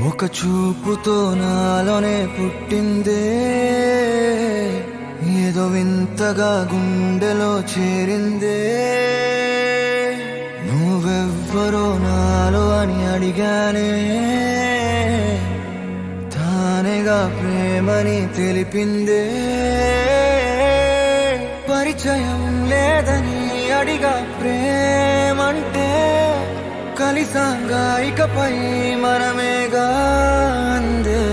ఒక చూపుతో నాలోనే పుట్టిందే, ఏదో వింతగా గుండెలో చేరిందే. నువ్వెవ్వరో నాలో అని అడిగానే, తానేగా ప్రేమని తెలిపిందే. పరిచయం లేదని అడిగా ప్రేమంటే, కలిసాంగా ఇకపై మనమేగా అందే.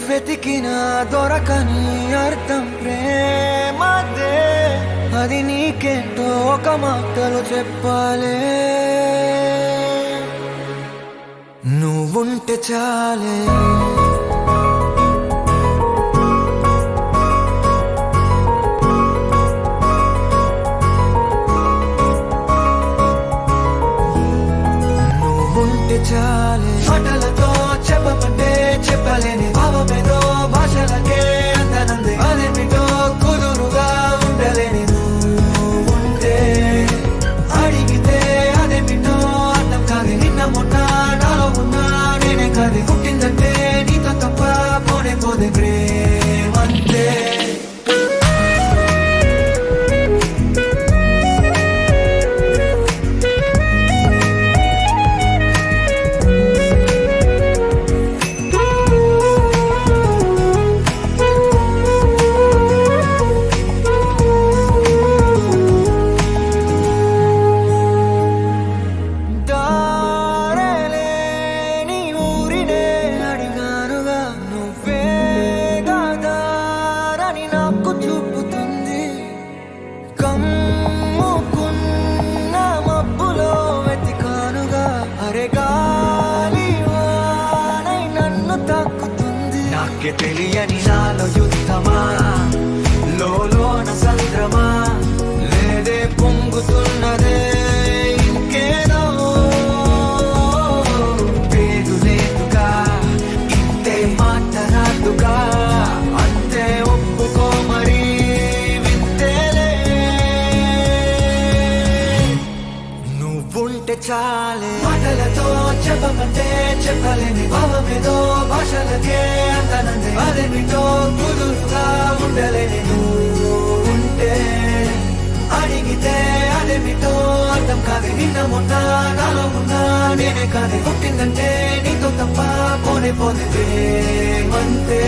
వెతికినా దొరకని అర్థం ప్రేమదే, అది నీకేంటో ఒక మాటలో చెప్పాలే. నువ్వుంటే చాలే, చాలే. మాటలతో చెప్పమంటే చెప్పలేని భావమేదో భాషలకే అందనందే. అదేమిటో కుదురుగా ఉండలేని నువ్వుంటే, అడిగితే అదేమిటో అర్థం కాదు. నిన్న మొన్న నాలో ఉన్నా నేనే కాదు. పుట్టిందంటే నీతో తప్ప పోనే పోదే ప్రేమంతే. నాకే తెలియని నాలో యుద్ధమా, లోన సంద్రమా, లేదే పొంగుతున్నదే ఇంకేదో. పేరు లేదుగా, ఇంతే మాట రాదుగా, అంతే ఒప్పుకో మరి వింతేలే. నువ్వుంటే చాలే. మాటలతో చెప్పమంటే చెప్పలేని భావమేదో భాషలకే అందనందే. అదేమిటో కుదురుగా ఉండలేని నువ్వుంటే, అడిగితే అదేమిటో అర్థం కాదు. నిన్న మొన్న నాలో ఉన్నా నేనే కాదు. పుట్టిందంటే నీతో తప్ప పోనే పోతే ప్రేమంతే.